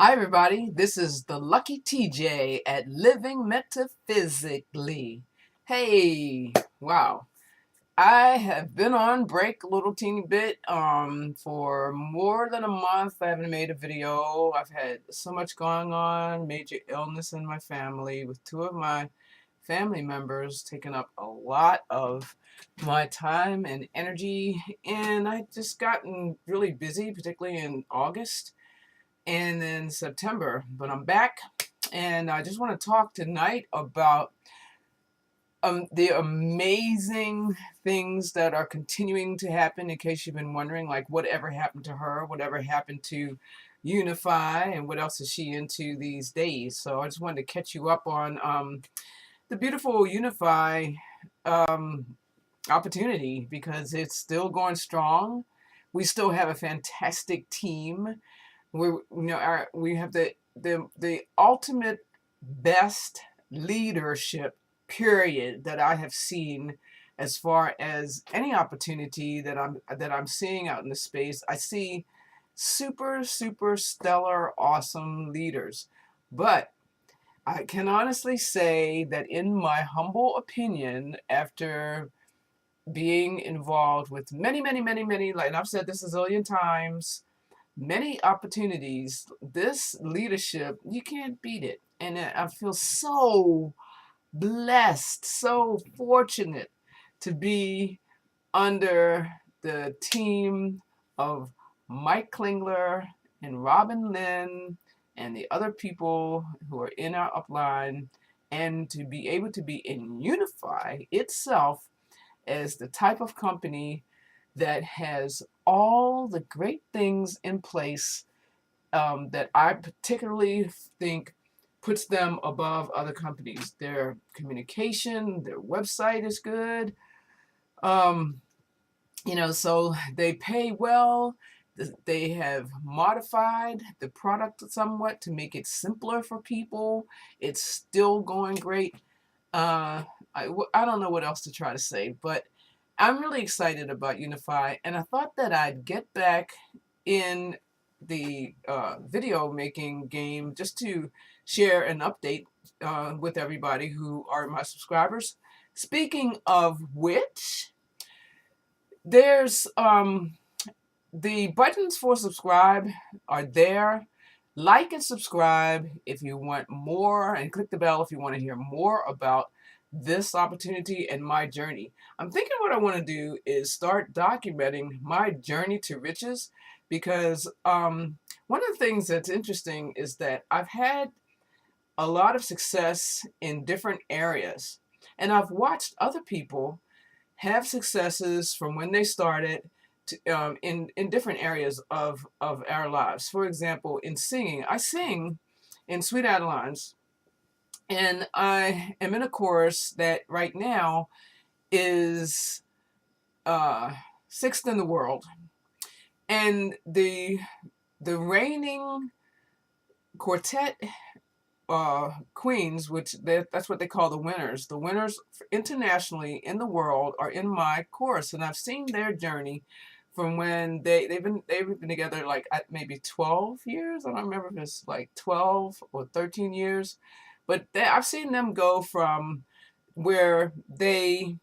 Hi, everybody. This is the Lucky TJ at Living Metaphysically. Hey, wow. I have been on break a little teeny bit for more than a month. I haven't made a video. I've had so much going on, major illness in my family, with two of my family members taking up a lot of my time and energy. And I just gotten really busy, particularly in August and then September. But I'm back, and I just want to talk tonight about the amazing things that are continuing to happen. In case you've been wondering, like whatever happened to her, whatever happened to Unify, and what else is she into these days. So I just wanted to catch you up on the beautiful Unify um, opportunity, because it's still going strong. We still have a fantastic team. We have the ultimate best leadership period that I have seen, as far as any opportunity that I'm seeing out in the space. I see super stellar awesome leaders, but I can honestly say that, in my humble opinion, after being involved with many, like I've said this a zillion times, many opportunities, this leadership, you can't beat it. And I feel so blessed, so fortunate to be under the team of Mike Klingler and Robin Lynn and the other people who are in our upline, and to be able to be in Unify itself as the type of company that has all the great things in place, that I particularly think puts them above other companies. Their communication, their website is good. Um, so they pay well. They have modified the product somewhat to make it simpler for people. It's still going great. I don't know what else to try to say, but I'm really excited about Unify, and I thought that I'd get back in the video making game just to share an update with everybody who are my subscribers. Speaking of which, there's the buttons for subscribe are there. Like and subscribe if you want more, and click the bell if you want to hear more about this opportunity and my journey. I'm thinking what I want to do is start documenting my journey to riches, because one of the things that's interesting is that I've had a lot of success in different areas, and I've watched other people have successes from when they started to, in different areas of our lives. For example, in singing, I sing in Sweet Adelines, and I am in a chorus that right now is uh, sixth in the world, and the reigning quartet queens, which that's what they call the winners. The winners internationally in the world are in my chorus, and I've seen their journey from when they've been together like maybe 12 years. I don't remember if it's like 12 or 13 years, but I've seen them go from where they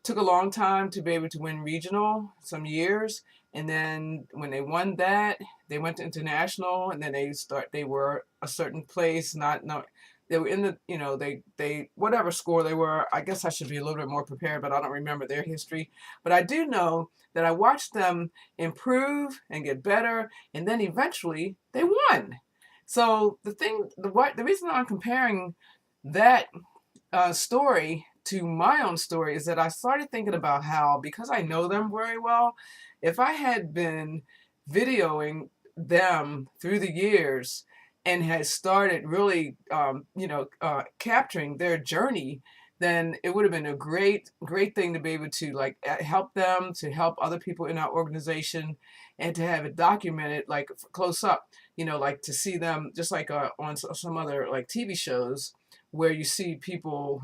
took a long time to be able to win regional, some years, and then when they won that, they went to international, and then they were a certain place, not no, they were in the, they whatever score they were. I guess I should be a little bit more prepared, but I don't remember their history. But I do know that I watched them improve and get better, and then eventually they won. So the reason I'm comparing that story to my own story is that I started thinking about how, because I know them very well, if I had been videoing them through the years and had started really, capturing their journey, then it would have been a great thing to be able to like help them, to help other people in our organization, and to have it documented like close up, like to see them just like on some other like TV shows, where you see people,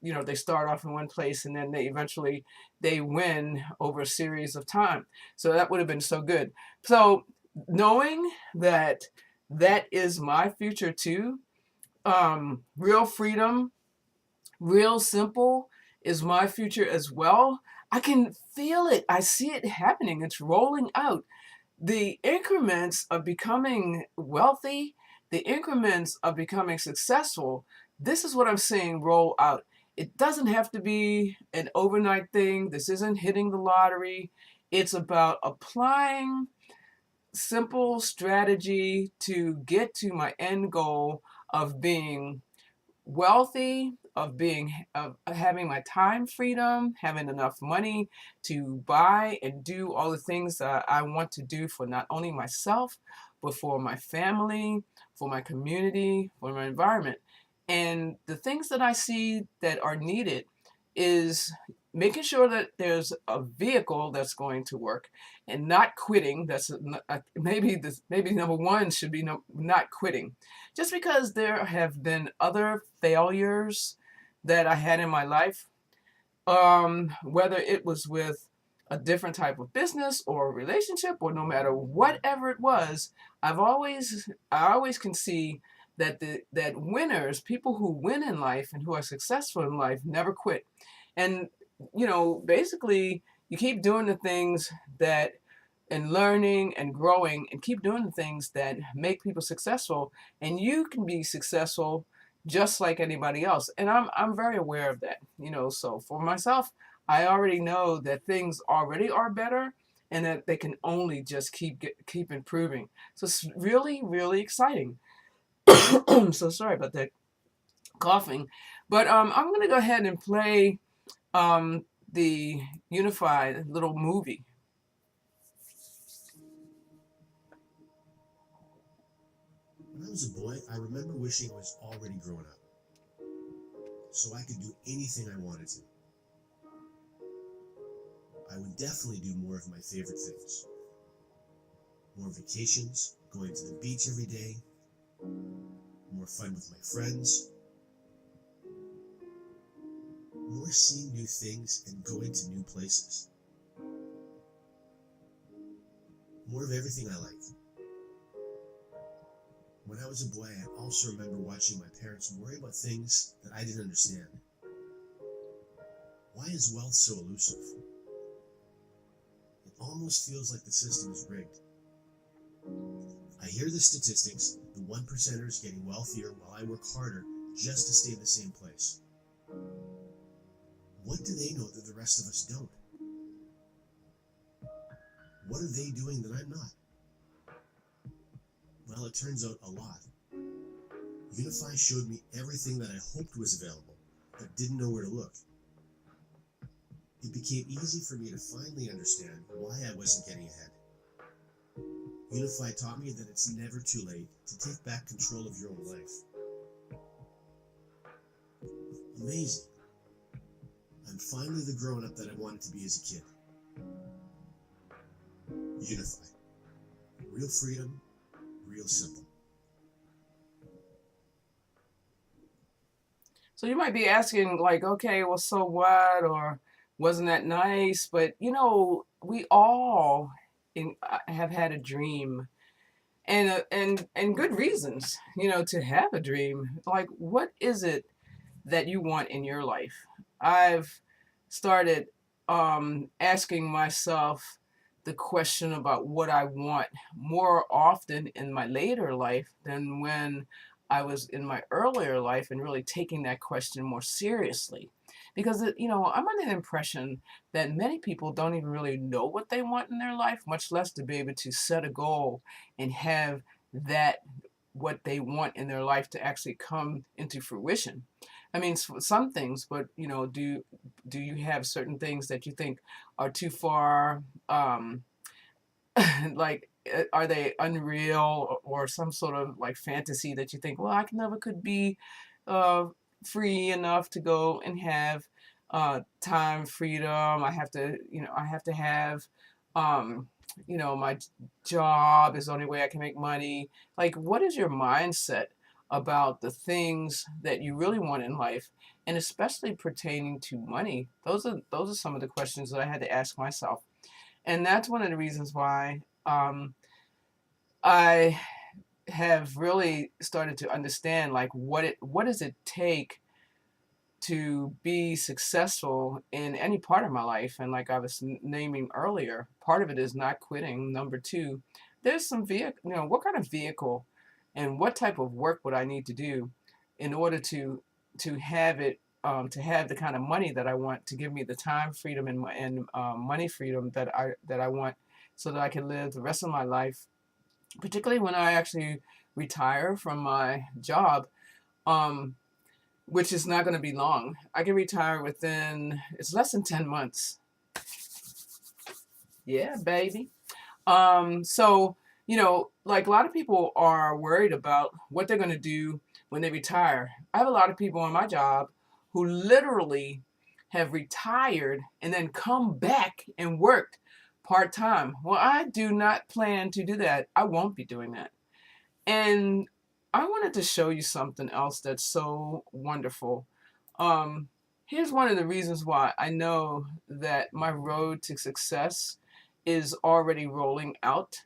they start off in one place, and then they win over a series of time. So that would have been so good. So knowing that that is my future too. Real freedom, real simple is my future as well. I can feel it. I see it happening. It's rolling out. The increments of becoming wealthy, the increments of becoming successful, this is what I'm seeing roll out. It doesn't have to be an overnight thing. This isn't hitting the lottery. It's about applying simple strategy to get to my end goal of being wealthy, of having my time freedom, having enough money to buy and do all the things that I want to do for not only myself, but for my family, for my community, for my environment. And the things that I see that are needed is making sure that there's a vehicle that's going to work and not quitting. That's maybe number one should be not quitting. Just because there have been other failures that I had in my life, whether it was with a different type of business or a relationship or no matter whatever it was, I always can see that that winners, people who win in life and who are successful in life, never quit. And basically you keep doing the things that and learning and growing and keep doing the things that make people successful, and you can be successful just like anybody else. And I'm very aware of that. So for myself, I already know that things already are better and that they can only just keep improving. So it's really, really exciting. I'm so sorry about that coughing. But I'm going to go ahead and play the Unified little movie. When I was a boy, I remember wishing I was already grown up, so I could do anything I wanted to. I would definitely do more of my favorite things. More vacations, going to the beach every day, more fun with my friends, more seeing new things and going to new places. More of everything I like. When I was a boy, I also remember watching my parents worry about things that I didn't understand. Why is wealth so elusive? It almost feels like the system is rigged. I hear the statistics, the 1%ers getting wealthier while I work harder just to stay in the same place. What do they know that the rest of us don't? What are they doing that I'm not? Well, it turns out a lot. Unify showed me everything that I hoped was available, but didn't know where to look. It became easy for me to finally understand why I wasn't getting ahead. Unify taught me that it's never too late to take back control of your own life. Amazing. I'm finally the grown-up that I wanted to be as a kid. Unify. Real freedom, real simple. So you might be asking, like, okay, well, so what? Or wasn't that nice? But, we all have had a dream, and good reasons, to have a dream. Like, what is it that you want in your life? I've started asking myself the question about what I want more often in my later life than when I was in my earlier life, and really taking that question more seriously. Because, I'm under the impression that many people don't even really know what they want in their life, much less to be able to set a goal and have that what they want in their life to actually come into fruition. I mean, some things, but do you have certain things that you think are too far? Like, are they unreal, or some sort of like fantasy that you think, well, I never could be uh, free enough to go and have time freedom. I have to have, um, my job is the only way I can make money. Like, what is your mindset about the things that you really want in life, and especially pertaining to money? Those are some of the questions that I had to ask myself, and that's one of the reasons why I have really started to understand like what does it take to be successful in any part of my life. And like I was naming earlier, part of it is not quitting. Number two, there's some vehicle, what kind of vehicle and what type of work would I need to do in order to have it, to have the kind of money that I want, to give me the time freedom and money freedom that I want, so that I can live the rest of my life, particularly when I actually retire from my job. Um, which is not going to be long. I can retire within, it's less than 10 months. Yeah, baby. So, like a lot of people are worried about what they're going to do when they retire. I have a lot of people on my job who literally have retired and then come back and worked part time. Well, I do not plan to do that. I won't be doing that. And I wanted to show you something else that's so wonderful. Um, Here's one of the reasons why I know that my road to success is already rolling out,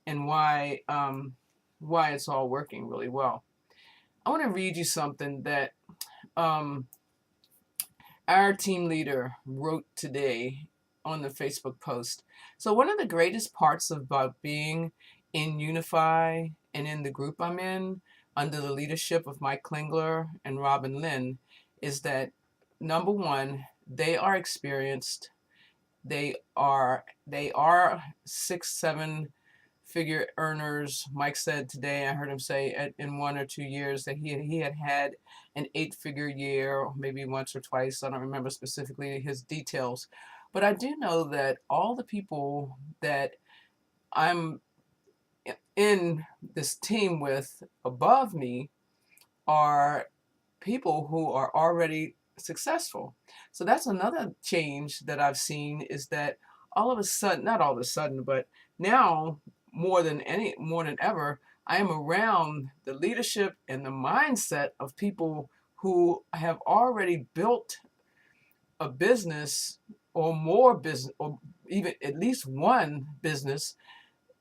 and why it's all working really well. I want to read you something that um, our team leader wrote today on the Facebook post. So one of the greatest parts about being in Unify and in the group I'm in, under the leadership of Mike Klingler and Robin Lynn, is that number one, they are experienced. They are 6, 7 figure earners. Mike said today, I heard him say in 1 or 2 years that he had an 8-figure year, or maybe once or twice. I don't remember specifically his details, but I do know that all the people that I'm in this team with above me are people who are already successful. So that's another change that I've seen, is that all of a sudden, not all of a sudden, but now more than ever, I am around the leadership and the mindset of people who have already built a business, or more business, or even at least one business,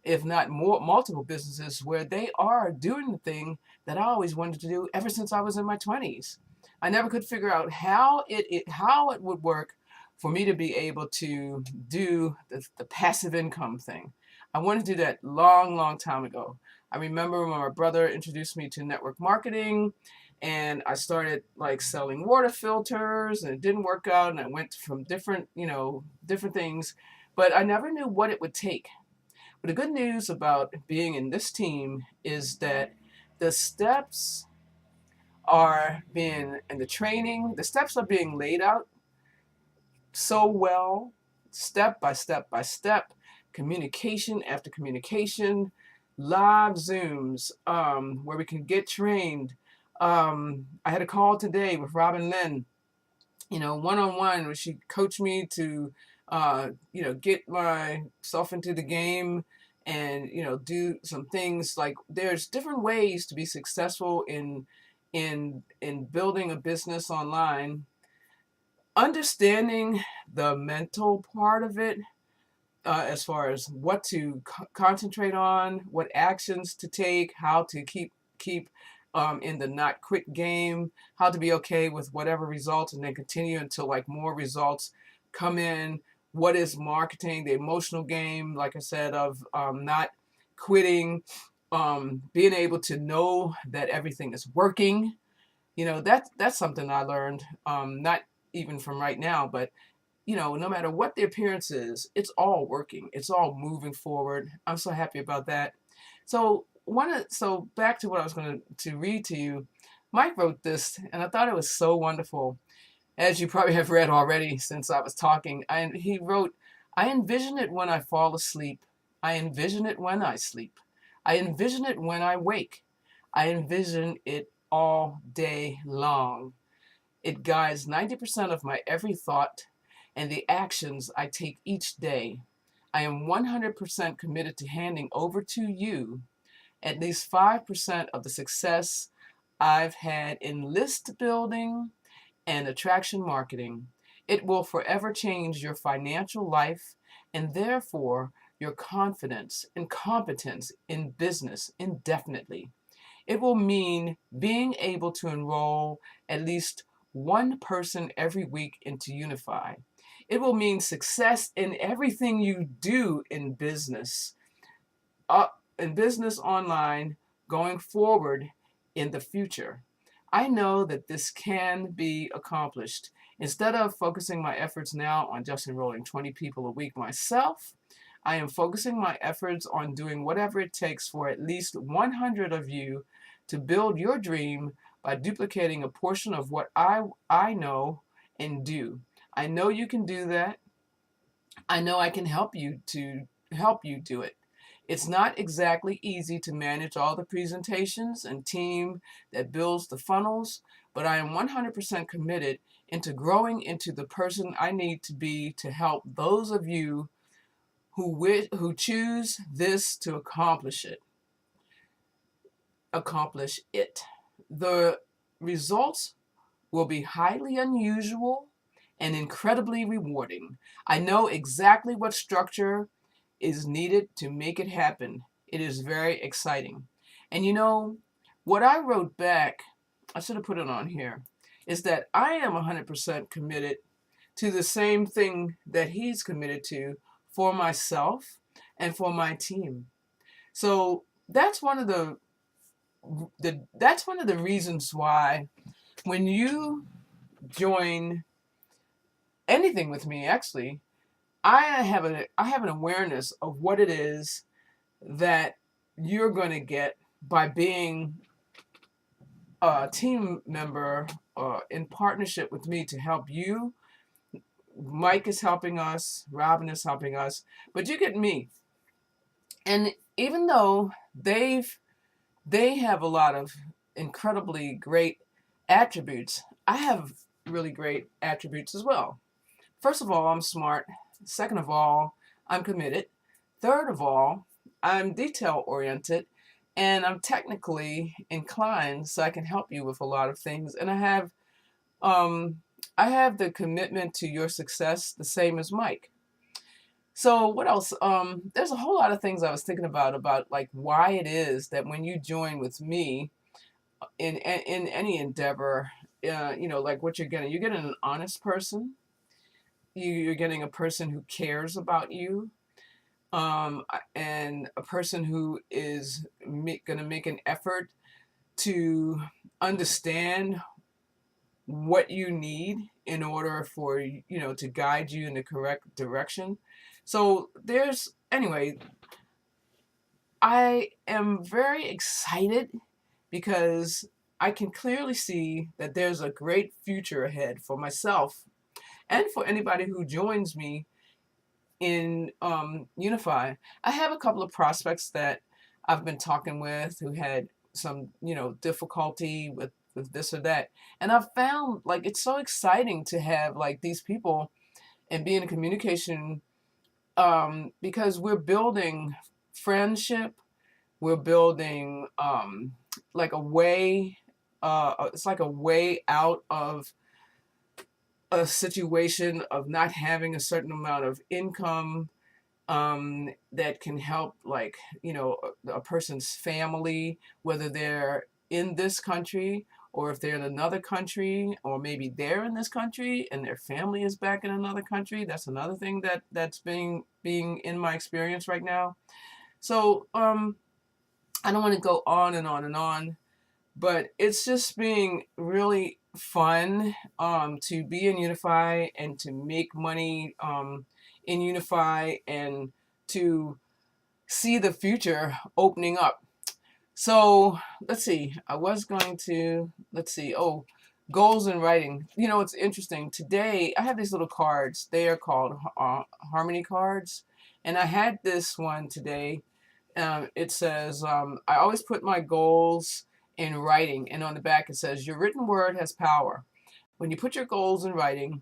if not more, multiple businesses, where they are doing the thing that I always wanted to do ever since I was in my 20s. I never could figure out how it would work for me to be able to do the passive income thing. I wanted to do that long, long time ago. I remember when my brother introduced me to network marketing, and I started like selling water filters, and it didn't work out, and I went from different things, but I never knew what it would take. But the good news about being in this team is that the steps the steps are being laid out so well, step by step by step, communication after communication, live Zooms, where we can get trained. I had a call today with Robin Lynn, one on one, where she coached me to, get myself into the game, and do some things. Like, there's different ways to be successful in building a business online. Understanding the mental part of it, as far as what to concentrate on, what actions to take, how to keep in the not quit game, how to be okay with whatever results and then continue until like more results come in. What is marketing, the emotional game, like I said, of not quitting, being able to know that everything is working. That's something I learned, not even from right now, but no matter what the appearance is, it's all working. It's all moving forward. I'm so happy about that. So back to what I was going to read to you. Mike wrote this, and I thought it was so wonderful. As you probably have read already since I was talking, he wrote, "I envision it when I fall asleep. I envision it when I sleep. I envision it when I wake. I envision it all day long. It guides 90% of my every thought and the actions I take each day. I am 100% committed to handing over to you at least 5% of the success I've had in list building and attraction marketing. It will forever change your financial life, and therefore your confidence and competence in business indefinitely. It will mean being able to enroll at least one person every week into Unify. It will mean success in everything you do uh, in business online going forward in the future. I know that this can be accomplished. Instead of focusing my efforts now on just enrolling 20 people a week myself, I am focusing my efforts on doing whatever it takes for at least 100 of you to build your dream by duplicating a portion of what I know and do. I know you can do that. I know I can help you do it. It's not exactly easy to manage all the presentations and team that builds the funnels, but I am 100% committed into growing into the person I need to be to help those of you who choose this to accomplish it. The results will be highly unusual and incredibly rewarding. I know exactly what structure is needed to make it happen. It is very exciting. And you know, what I wrote back, I should have put it on here, is that I am 100% committed to the same thing that he's committed to for myself and for my team. So that's one of the reasons why when you join anything with me, actually, I have an awareness of what it is that you're going to get by being a team member in partnership with me to help you. Mike is helping us, Robin is helping us, but you get me. And even though they have a lot of incredibly great attributes, I have really great attributes as well. First of all, I'm smart. Second of all, I'm committed. Third of all, I'm detail oriented and I'm technically inclined so I can help you with a lot of things. And um I have the commitment to your success the same as Mike. So what else? There's a whole lot of things I was thinking about like why it is that when you join with me in any endeavor, like what you're getting an honest person. You're getting a person who cares about you, and a person who is going to make an effort to understand what you need in order for to guide you in the correct direction. So anyway, I am very excited because I can clearly see that there's a great future ahead for myself and for anybody who joins me in Unify. I have a couple of prospects that I've been talking with who had some, difficulty with this or that. And I've found like it's so exciting to have like these people and be in communication because we're building friendship, we're building like a way, it's like a way out of a situation of not having a certain amount of income that can help, like, a person's family, whether they're in this country or if they're in another country, or maybe they're in this country and their family is back in another country. That's another thing that's being in my experience right now. So I don't want to go on and on and on, but it's just being really fun to be in Unify and to make money in Unify and to see the future opening up. So let's see. Let's see. Oh, goals in writing. It's interesting. Today I have these little cards. They are called Harmony cards, and I had this one today. It says, I always put my goals in writing, and on the back it says, your written word has power. When you put your goals in writing,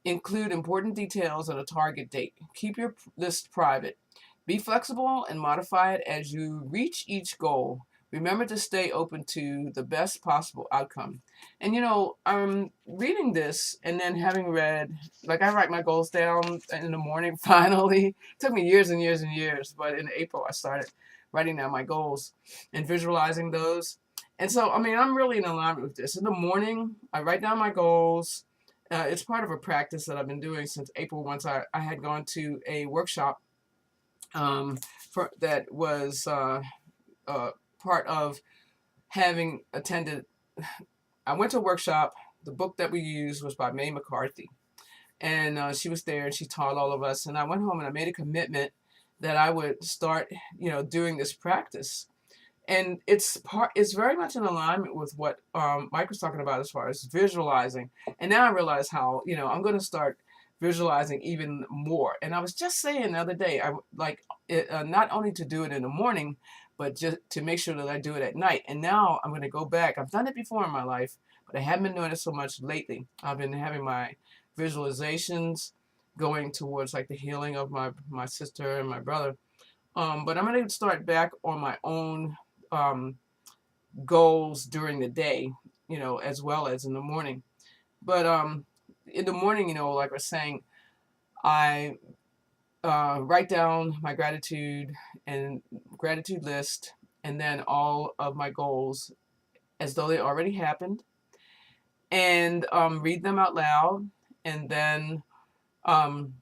include important details and a target date. Keep your list private. Be flexible and modify it as you reach each goal. Remember to stay open to the best possible outcome. And you know, I'm reading this and then having read, like I write my goals down in the morning finally. It took me years and years and years, but in April I started writing down my goals and visualizing those. And so, I mean, I'm really in alignment with this. In the morning, I write down my goals. It's part of a practice that I've been doing since April. Once I had gone to a workshop that was uh, part of having attended. I went to a workshop. The book that we used was by Mae McCarthy, and she was there and she taught all of us. And I went home and I made a commitment that I would start, doing this practice. And it's very much in alignment with what Mike was talking about as far as visualizing. And now I realize how I'm going to start visualizing even more. And I was just saying the other day, I like it, not only to do it in the morning, but just to make sure that I do it at night. And now I'm going to go back. I've done it before in my life, but I haven't been doing it so much lately. I've been having my visualizations going towards like the healing of my sister and my brother. But I'm going to start back on my own um, goals during the day, as well as in the morning. But in the morning, like I was saying, I write down my gratitude list, and then all of my goals as though they already happened, and read them out loud, and then um,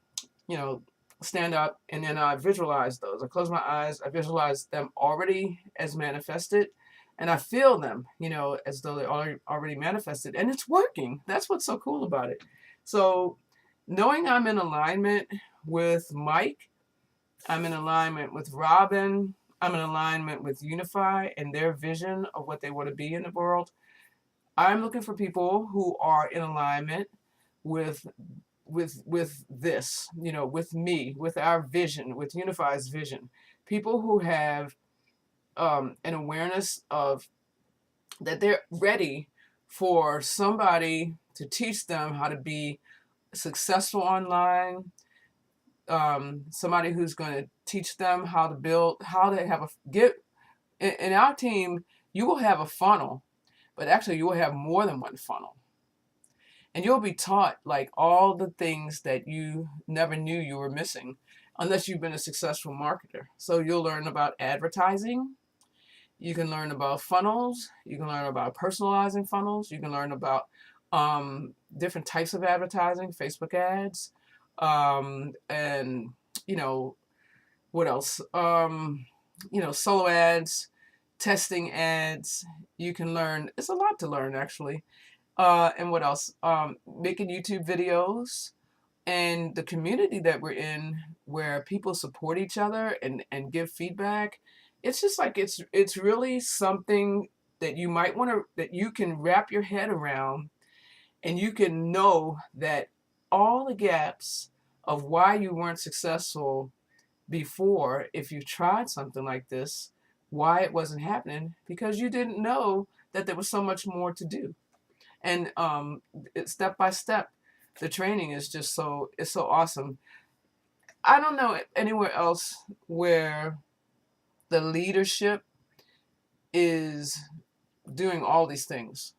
you know, stand up, and then I visualize those. I close my eyes, I visualize them already as manifested, and I feel them, as though they already manifested, and it's working. That's what's so cool about it. So, knowing I'm in alignment with Mike, I'm in alignment with Robin, I'm in alignment with Unify and their vision of what they want to be in the world. I'm looking for people who are in alignment with this, with me, with our vision, with Unify's vision. People who have an awareness of that they're ready for somebody to teach them how to be successful online. Somebody who's going to teach them how to build, how to have a get. In our team, you will have a funnel, but actually you will have more than one funnel. And you'll be taught like all the things that you never knew you were missing unless you've been a successful marketer. So you'll learn about advertising. You can learn about funnels. You can learn about personalizing funnels. You can learn about different types of advertising, Facebook ads, and you know what else? Solo ads, testing ads. You can learn. It's a lot to learn actually. And what else? Making YouTube videos, and the community that we're in, where people support each other and give feedback. It's just like it's really something that you might want to that you can wrap your head around, and you can know that all the gaps of why you weren't successful before, if you tried something like this, why it wasn't happening, because you didn't know that there was so much more to do. And step by step, the training is just it's so awesome. I don't know anywhere else where the leadership is doing all these things,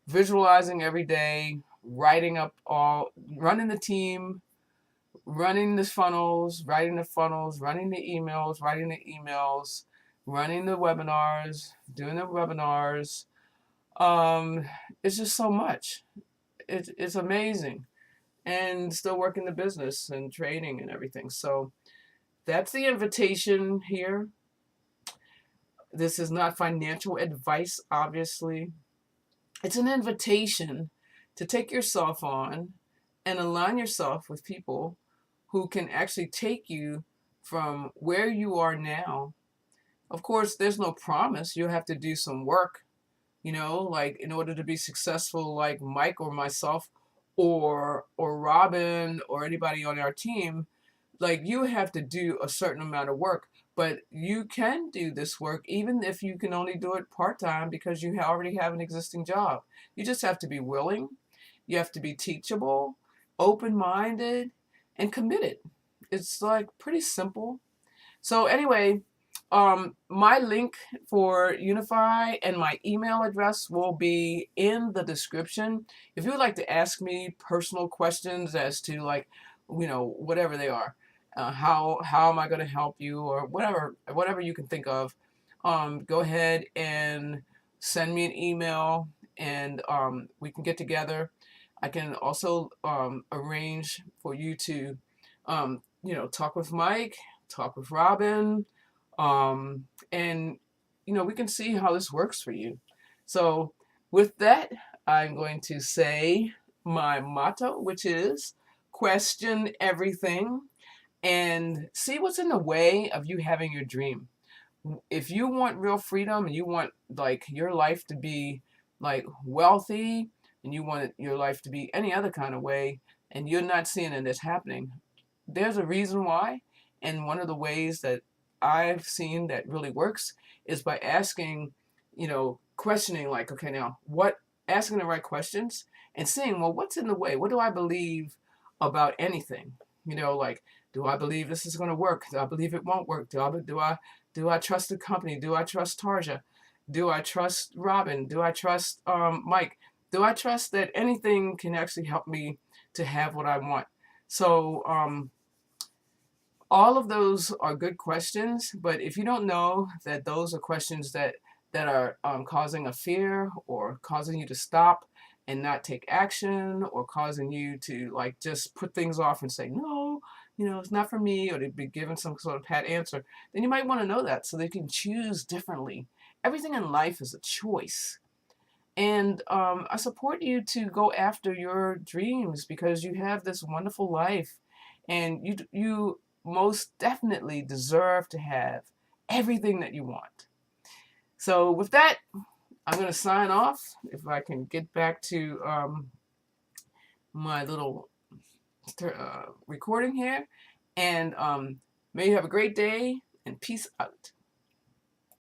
visualizing every day, writing up all, running the team, running the funnels, writing the funnels, running the emails, running the webinars, doing the webinars. It's just so much. It's amazing. And still working the business and trading and everything. So that's the invitation here. This is not financial advice, obviously. It's an invitation to take yourself on and align yourself with people who can actually take you from where you are now. Of course, there's no promise. You'll have to do some work, like in order to be successful, like Mike or myself or Robin or anybody on our team. Like, you have to do a certain amount of work, but you can do this work even if you can only do it part-time because you already have an existing job. You just have to be willing. You have to be teachable, open-minded, and committed. It's like pretty simple. So anyway, my link for Unify and my email address will be in the description. If you would like to ask me personal questions as to, like, whatever they are, how am I going to help you, or whatever you can think of, go ahead and send me an email, and we can get together. I can also arrange for you to, talk with Mike, talk with Robin, and we can see how this works for you. So with that, I'm going to say my motto, which is question everything and see what's in the way of you having your dream. If you want real freedom and you want, like, your life to be, like, wealthy, and you want your life to be any other kind of way, and you're not seeing it as happening, there's a reason why. And one of the ways that I've seen that really works is by asking, questioning, like, okay, now what, asking the right questions and seeing, well, what's in the way? What do I believe about anything? Like, do I believe this is going to work? Do I believe it won't work? Do I trust the company? Do I trust Tarja? Do I trust Robin? Do I trust Mike? Do I trust that anything can actually help me to have what I want? So all of those are good questions, but if you don't know that those are questions that are causing a fear, or causing you to stop and not take action, or causing you to, like, just put things off and say no, it's not for me, or to be given some sort of pat answer, then you might want to know that so they can choose differently. Everything in life is a choice. And I support you to go after your dreams, because you have this wonderful life, and you most definitely deserve to have everything that you want. So with that, I'm going to sign off. If I can get back to my little recording here, and may you have a great day, and peace out.